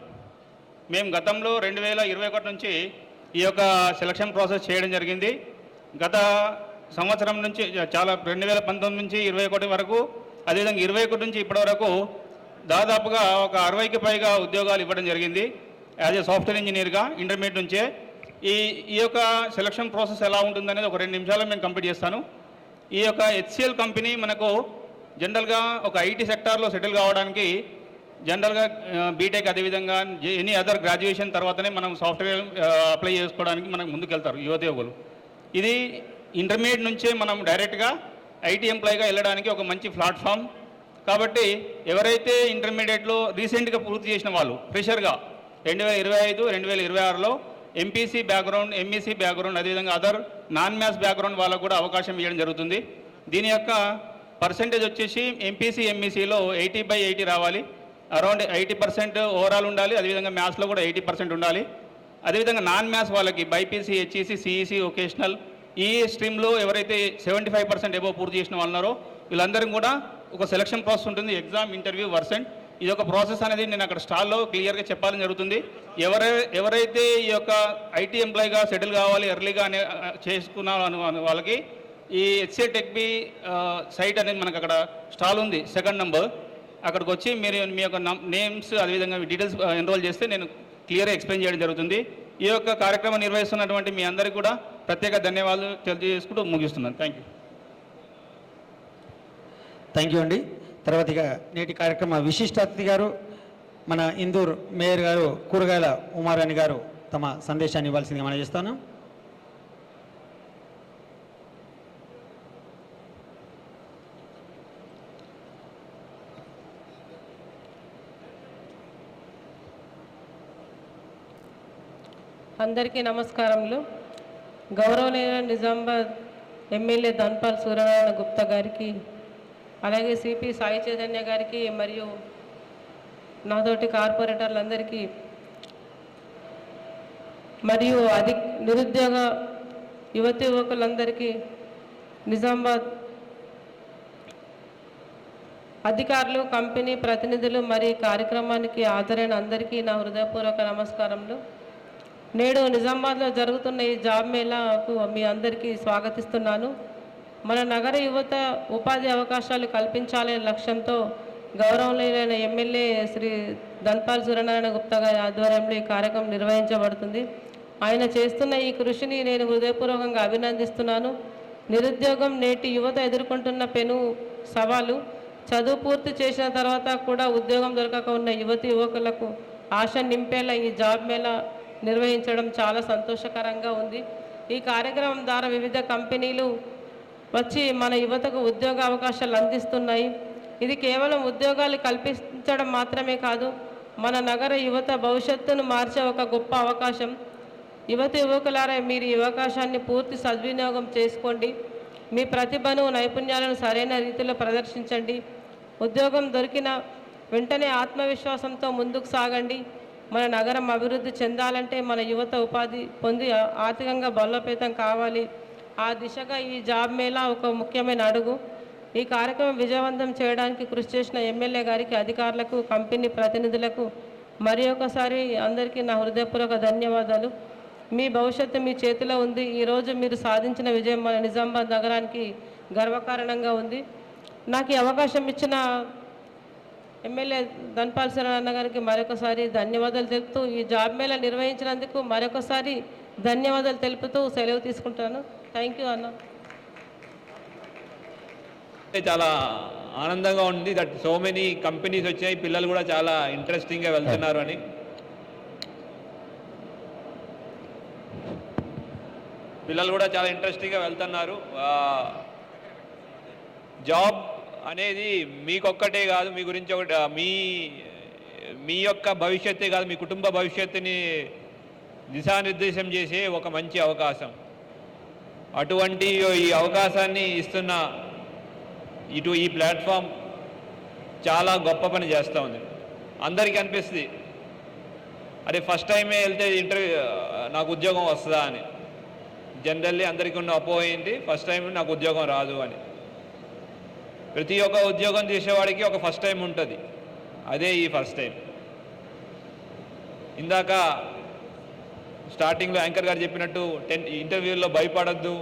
మేము గతంలో 2021 నుంచి ఈ యొక్క సెలక్షన్ ప్రాసెస్ చేయడం జరిగింది. గత సంవత్సరం నుంచి చాలా 2019 నుంచి 21 వరకు, అదేవిధంగా 21 నుంచి ఇప్పటి వరకు దాదాపుగా ఒక 60కి పైగా ఉద్యోగాలు ఇవ్వడం జరిగింది యాజ్ ఏ సాఫ్ట్వేర్ ఇంజనీర్గా ఇంటర్మీడియట్ నుంచే. ఈ యొక్క సెలక్షన్ ప్రాసెస్ ఎలా ఉంటుందనేది ఒక 2 నిమిషాల్లో నేను కంప్లీట్ చేస్తాను. ఈ యొక్క హెచ్సిఎల్ కంపెనీ మనకు జనరల్గా ఒక ఐటీ సెక్టార్లో సెటిల్ కావడానికి జనరల్గా బీటెక్, అదేవిధంగా ఎనీ అదర్ గ్రాడ్యుయేషన్ తర్వాతనే మనం సాఫ్ట్వేర్ అప్లై చేసుకోవడానికి మనకు ముందుకెళ్తారు యువతయోగులు. ఇది ఇంటర్మీడియట్ నుంచే మనం డైరెక్ట్గా ఐటీ ఎంప్లాయీగా వెళ్ళడానికి ఒక మంచి ప్లాట్ఫామ్. కాబట్టి ఎవరైతే ఇంటర్మీడియట్లో రీసెంట్గా పూర్తి చేసిన వాళ్ళు ఫ్రెషర్గా 2025, 2026లో ఎంపీసీ బ్యాక్గ్రౌండ్, ఎంఈసీ బ్యాక్గ్రౌండ్, అదేవిధంగా అదర్ నాన్ మ్యాథ్స్ బ్యాక్గ్రౌండ్ వాళ్ళకు కూడా అవకాశం ఇవ్వడం జరుగుతుంది. దీని యొక్క పర్సెంటేజ్ వచ్చేసి ఎంపీసీ, ఎంఈసీలో 80/80 రావాలి. అరౌండ్ 80% ఓవరాల్ ఉండాలి. అదేవిధంగా మ్యాథ్స్లో కూడా 80% ఉండాలి. అదేవిధంగా నాన్ మ్యాథ్స్ వాళ్ళకి బైపీసీ, హెచ్ఈసీ, సిఈసీ, వొకేషనల్ ఈ స్ట్రీమ్లో ఎవరైతే 75% ఎబో పూర్తి చేసిన వాళ్ళు ఉన్నారో వీళ్ళందరికీ కూడా ఒక సెలక్షన్ ప్రాసెస్ ఉంటుంది, ఎగ్జామ్, ఇంటర్వ్యూ, వర్సెంట్. ఇది ఒక ప్రాసెస్ అనేది నేను అక్కడ స్టాల్లో క్లియర్గా చెప్పాలని జరుగుతుంది. ఎవరైతే ఈ యొక్క ఐటీ ఎంప్లాయీగా సెటిల్ కావాలి ఎర్లీగా అనే చేసుకున్నాను వాళ్ళకి ఈ హెచ్సిఎల్ టెక్బీ సైట్ అనేది మనకు అక్కడ స్టాల్ ఉంది, 2nd నంబర్. అక్కడికి వచ్చి మీరు మీ యొక్క నేమ్స్ అదేవిధంగా డీటెయిల్స్ ఎన్రోల్ చేస్తే నేను క్లియర్గా ఎక్స్ప్లెయిన్ చేయడం జరుగుతుంది. ఈ యొక్క కార్యక్రమం నిర్వహిస్తున్నటువంటి మీ అందరికీ కూడా ప్రత్యేక ధన్యవాదాలు తెలియజేసుకుంటూ ముగిస్తున్నాను. థ్యాంక్ యూ అండి. తర్వాత ఇక నేటి కార్యక్రమ విశిష్ట అతిథి గారు మన ఇందూర్ మేయర్ గారు కూరగాయల ఉమారాణి గారు తమ సందేశాన్ని ఇవ్వాల్సిందిగా మనం చేస్తాను. అందరికీ నమస్కారములు. గౌరవనీయ నిజామాబాద్ ఎమ్మెల్యే ధన్పాల్ సూర్యనారాయణ గుప్తా గారికి అలాగే సిపి సాయి చైతన్య గారికి మరియు నాతోటి కార్పొరేటర్లందరికీ మరియు నిరుద్యోగ యువతి యువకులందరికీ నిజామాబాద్ అధికారులు కంపెనీ ప్రతినిధులు మరియు కార్యక్రమానికి హాజరైన అందరికీ నా హృదయపూర్వక నమస్కారములు. నేడు నిజామాబాద్లో జరుగుతున్న ఈ జాబ్ మేళాకు మీ అందరికీ స్వాగతిస్తున్నాను. మన నగర యువత ఉపాధి అవకాశాలు కల్పించాలనే లక్ష్యంతో గౌరవనీయులైన ఎమ్మెల్యే శ్రీ ధన్పాల్ సూర్యనారాయణ గుప్తా గారి ఆధ్వర్యంలో ఈ కార్యక్రమం నిర్వహించబడుతుంది. ఆయన చేస్తున్న ఈ కృషిని నేను హృదయపూర్వకంగా అభినందిస్తున్నాను. నిరుద్యోగం నేటి యువత ఎదుర్కొంటున్న పెను సవాలు. చదువు పూర్తి చేసిన తర్వాత కూడా ఉద్యోగం దొరకక ఉన్న యువతి యువకులకు ఆశ నింపేలా ఈ జాబ్ మేళా నిర్వహించడం చాలా సంతోషకరంగా ఉంది. ఈ కార్యక్రమం ద్వారా వివిధ కంపెనీలు వచ్చి మన యువతకు ఉద్యోగ అవకాశాలు అందిస్తున్నాయి. ఇది కేవలం ఉద్యోగాలు కల్పించడం మాత్రమే కాదు, మన నగర యువత భవిష్యత్తును మార్చే ఒక గొప్ప అవకాశం. యువతి యువకులారా, మీరు ఈ అవకాశాన్ని పూర్తి సద్వినియోగం చేసుకోండి. మీ ప్రతిభను నైపుణ్యాలను సరైన రీతిలో ప్రదర్శించండి. ఉద్యోగం దొరికిన వెంటనే ఆత్మవిశ్వాసంతో ముందుకు సాగండి. మన నగరం అభివృద్ధి చెందాలంటే మన యువత ఉపాధి పొంది ఆర్థికంగా బలోపేతం కావాలి. ఆ దిశగా ఈ జాబ్ మేళా ఒక ముఖ్యమైన అడుగు. ఈ కార్యక్రమం విజయవంతం చేయడానికి కృషి చేసిన ఎమ్మెల్యే గారికి, అధికారులకు, కంపెనీ ప్రతినిధులకు మరి ఒకసారి అందరికీ నా హృదయపూర్వక ధన్యవాదాలు. మీ భవిష్యత్తు మీ చేతిలో ఉంది. ఈరోజు మీరు సాధించిన విజయం మన నిజామాబాద్ నగరానికి గర్వకారణంగా ఉంది. నాకు ఈ అవకాశం ఇచ్చిన ఎమ్మెల్యే ధన్పాల్ సూర్యనారాయణ గారికి మరొకసారి ధన్యవాదాలు తెలుపుతూ, ఈ జాబ్ మేళా నిర్వహించినందుకు మరొకసారి ధన్యవాదాలు తెలుపుతూ సెలవు తీసుకుంటాను. థ్యాంక్ యూ అన్న. చాలా ఆనందంగా ఉంది దట్ సో మెనీ కంపెనీస్ వచ్చాయి, పిల్లలు కూడా చాలా ఇంట్రెస్టింగ్గా వెళ్తున్నారు అని. పిల్లలు కూడా చాలా ఇంట్రెస్టింగ్గా వెళ్తున్నారు. జాబ్ అనేది మీకొక్కటే కాదు, మీ గురించి ఒకటి మీ యొక్క భవిష్యత్తే కాదు, మీ కుటుంబ భవిష్యత్తుని దిశానిర్దేశం చేసే ఒక మంచి అవకాశం. అటువంటి ఈ అవకాశాన్ని ఇస్తున్న ఈ ప్లాట్ఫామ్ చాలా గొప్ప పని చేస్తూ ఉంది. అందరికీ అనిపిస్తుంది, అరే ఫస్ట్ టైమే వెళ్తే ఇంటర్వ్యూ నాకు ఉద్యోగం వస్తుందా అని. జనరల్లీ అందరికీ ఉన్న అపోహ ఏంటి, ఫస్ట్ టైం నాకు ఉద్యోగం రాదు అని. ప్రతి ఒక్క ఉద్యోగం చేసేవాడికి ఒక ఫస్ట్ టైం ఉంటుంది, అదే ఈ ఫస్ట్ టైం. ఇందాక స్టార్టింగ్లో యాంకర్ గారు చెప్పినట్టు ఇంటర్వ్యూల్లో భయపడద్దు,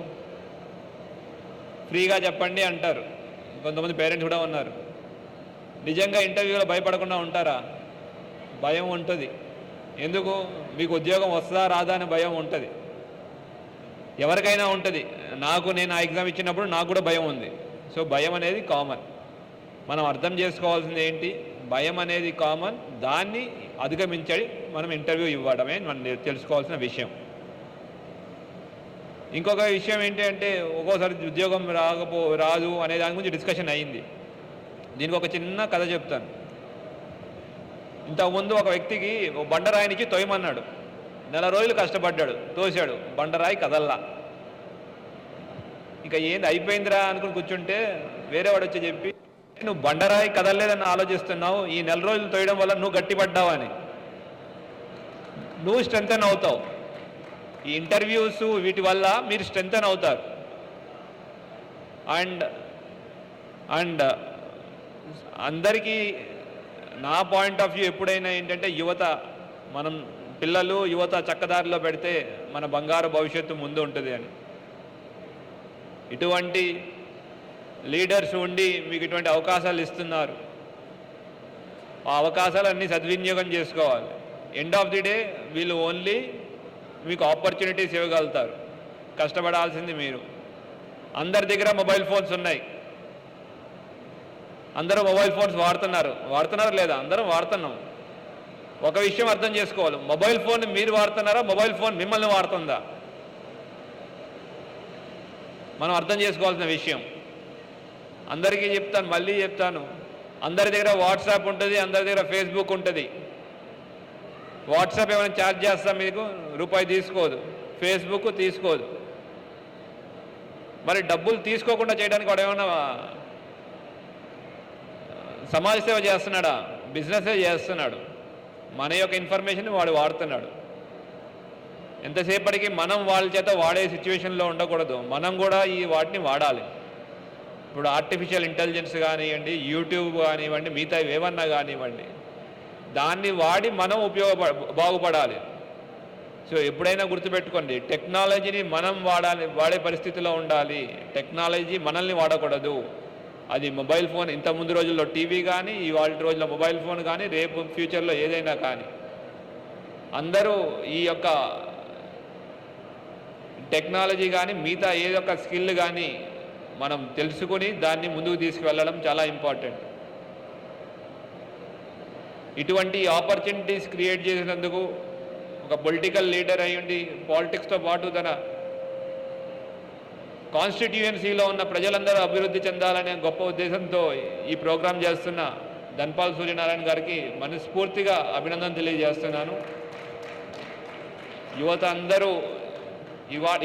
ఫ్రీగా చెప్పండి అంటారు. కొంతమంది పేరెంట్స్ కూడా ఉన్నారు. నిజంగా ఇంటర్వ్యూలో భయపడకుండా ఉంటారా? భయం ఉంటుంది. ఎందుకు? మీకు ఉద్యోగం వస్తుందా రాదా అని భయం ఉంటుంది. ఎవరికైనా ఉంటుంది. నేను ఆ ఎగ్జామ్ ఇచ్చినప్పుడు నాకు కూడా భయం ఉంది. సో భయం అనేది కామన్. మనం అర్థం చేసుకోవాల్సింది ఏంటి, భయం అనేది కామన్, దాన్ని అధిగమించి మనం ఇంటర్వ్యూ ఇవ్వడమే మనం తెలుసుకోవాల్సిన విషయం. ఇంకొక విషయం ఏంటి అంటే, ఒక్కోసారి ఉద్యోగం రాదు అనే దాని గురించి డిస్కషన్ అయ్యింది. దీనికి ఒక చిన్న కథ చెప్తాను. ఇంతకుముందు ఒక వ్యక్తికి బండరాయినికి తోయమన్నాడు. 4 రోజులు కష్టపడ్డాడు, తోశాడు, బండరాయి కదల్లా. ఇంకా ఏంది అయిపోయిందిరా అనుకుని కూర్చుంటే వేరేవాడు వచ్చి చెప్పి, నువ్వు బండరాయి కదలలేదని ఆలోచిస్తున్నావు, ఈ 4 రోజులు తోయడం వల్ల నువ్వు గట్టిపడ్డావు అని. నువ్వు స్ట్రెంథన్ అవుతావు. ఈ ఇంటర్వ్యూస్ వీటి వల్ల మీరు స్ట్రెంథన్ అవుతారు. అండ్ అందరికీ నా పాయింట్ ఆఫ్ వ్యూ ఎప్పుడైనా ఏంటంటే, మనం పిల్లలు యువత చక్కదారిలో పెడితే మన బంగారు భవిష్యత్తు ముందు ఉంటుంది అని. ఇటువంటి లీడర్స్ ఉండి మీకు ఇటువంటి అవకాశాలు ఇస్తున్నారు. ఆ అవకాశాలన్నీ సద్వినియోగం చేసుకోవాలి. ఎండ్ ఆఫ్ ది డే వీళ్ళు ఓన్లీ మీకు ఆపర్చునిటీస్ ఇవ్వగలుగుతారు. కష్టపడాల్సింది మీరు. అందరి దగ్గర మొబైల్ ఫోన్స్ ఉన్నాయి. అందరూ మొబైల్ ఫోన్స్ వాడుతున్నారు లేదా? అందరం వాడుతున్నాం. ఒక విషయం అర్థం చేసుకోవాలి, మొబైల్ ఫోన్ మీరు వాడుతున్నారా, మొబైల్ ఫోన్ మిమ్మల్ని వాడుతుందా? మనం అర్థం చేసుకోవాల్సిన విషయం. అందరికీ చెప్తాను, మళ్ళీ చెప్తాను, అందరి దగ్గర వాట్సాప్ ఉంటుంది, అందరి దగ్గర ఫేస్బుక్ ఉంటుంది. వాట్సాప్ ఏమైనా ఛార్జ్ చేస్తా మీకు? రూపాయి తీసుకోదు. ఫేస్బుక్ తీసుకోదు. మరి డబ్బులు తీసుకోకుండా చేయడానికి వాడు ఏమైనా సమాజ సేవ చేస్తున్నాడా, బిజినెస్ చేస్తున్నాడు, మన యొక్క ఇన్ఫర్మేషన్ వాడు వాడుతున్నాడు. ఎంతసేపటికి మనం వాళ్ళ చేత వాడే సిచ్యువేషన్లో ఉండకూడదు, మనం కూడా ఈ వాటిని వాడాలి. ఇప్పుడు ఆర్టిఫిషియల్ ఇంటెలిజెన్స్ కానివ్వండి, యూట్యూబ్ కానివ్వండి, మిగతా ఏమన్నా కానివ్వండి, దాన్ని వాడి మనం బాగుపడాలి. సో ఎప్పుడైనా గుర్తుపెట్టుకోండి, టెక్నాలజీని మనం వాడే పరిస్థితిలో ఉండాలి. టెక్నాలజీ మనల్ని వాడకూడదు. అది మొబైల్ ఫోన్, ఇంత ముందు రోజుల్లో టీవీ కానీ, ఇవాళ రోజుల్లో మొబైల్ ఫోన్ కానీ, రేపు ఫ్యూచర్లో ఏదైనా కానీ, అందరూ ఈ యొక్క టెక్నాలజీ కానీ మిగతా ఏదో ఒక స్కిల్ కానీ మనం తెలుసుకొని దాన్ని ముందుకు తీసుకువెళ్ళడం చాలా ఇంపార్టెంట్. ఇటువంటి ఆపర్చునిటీస్ క్రియేట్ చేసినందుకు ఒక పొలిటికల్ లీడర్ అయ్యుండి పాలిటిక్స్తో పాటు తన కాన్స్టిట్యుయెన్సీలో ఉన్న ప్రజలందరూ అభివృద్ధి చెందాలనే గొప్ప ఉద్దేశంతో ఈ ప్రోగ్రాం చేస్తున్న ధన్పాల్ సూర్యనారాయణ గారికి మనస్ఫూర్తిగా అభినందన తెలియజేస్తున్నాను. యువత అందరూ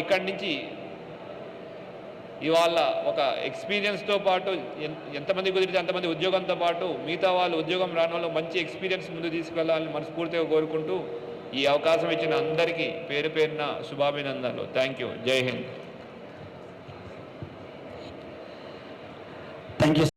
ఇక్కడి నుంచి ఇవాళ ఒక ఎక్స్పీరియన్స్తో పాటు ఎంతమంది కుదిరితే అంతమంది ఉద్యోగంతో పాటు మిగతా వాళ్ళు ఉద్యోగం రాని వాళ్ళు మంచి ఎక్స్పీరియన్స్ ముందు తీసుకెళ్లాలని మనస్ఫూర్తిగా కోరుకుంటూ ఈ అవకాశం ఇచ్చిన అందరికీ పేరు పేరున శుభాభినందనలు. Thank you. జై హింద్. Thank you.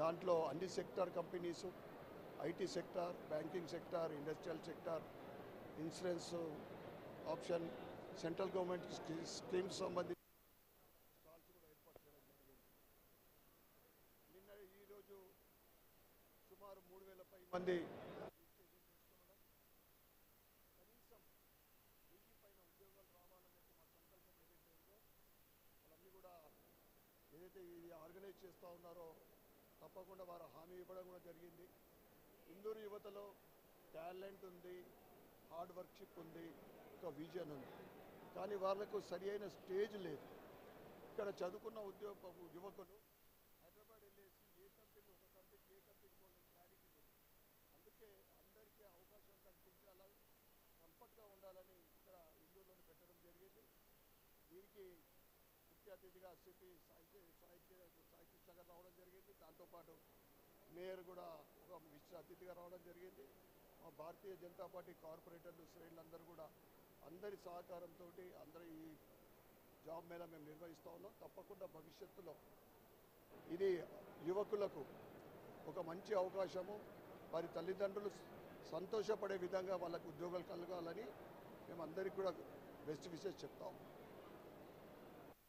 దాంట్లో అన్ని sector companies, IT sector, banking sector, industrial sector, insurance option, central government schemes సంబంధించి స్టాల్స్ కూడా ఏర్పాటు చేయడం జరిగింది. నిన్న ఈరోజు సుమారు 3,000 మంది రిజిస్ట్రేషన్ చేసుకోవడం, కనీసం 1000 పైన ఉద్యోగాలు రావాలనే మా సంకల్పం ఏదైతే ఉందో వాళ్ళన్నీ కూడా ఏదైతే ఇది ఆర్గనైజ్ చేస్తూ ఉన్నారో తప్పకుండా వారు హామీ ఇవ్వడం కూడా జరిగింది. ఇందూరు యువతలో టాలెంట్ ఉంది, హార్డ్ వర్క్షిప్ ఉంది, ఒక విజన్ ఉంది. కానీ వాళ్ళకు సరి అయిన స్టేజ్ లేదు. ఇక్కడ చదువుకున్న యువకులు హైదరాబాద్ వెళ్ళేసి ఏ కంపెనీ ఒక కంపెనీ ఏ కంపెనీ పోవాలని క్లారిటీ లేదు. అందుకే అందరికీ అవకాశం కల్పించాలా, కంఫర్ట్గా ఉండాలని ఇక్కడ ఇందూరులో పెట్టడం జరిగింది. దీనికి ముఖ్య అతిథిగా సిపి సాయి కృష్ణ గారు రావడం జరిగింది. దాంతోపాటు మేయర్ కూడా ఒక విశిష్ట అతిథిగా రావడం జరిగింది. మా భారతీయ జనతా పార్టీ కార్పొరేటర్లు శ్రేణులందరూ కూడా అందరి సహకారంతో అందరూ ఈ జాబ్ మేళా మేము నిర్వహిస్తూ ఉన్నాం. తప్పకుండా భవిష్యత్తులో ఇది యువకులకు ఒక మంచి అవకాశము, వారి తల్లిదండ్రులు సంతోషపడే విధంగా వాళ్ళకు ఉద్యోగాలు కలగాలని మేము అందరికీ కూడా బెస్ట్ విషెస్ చెప్తాము.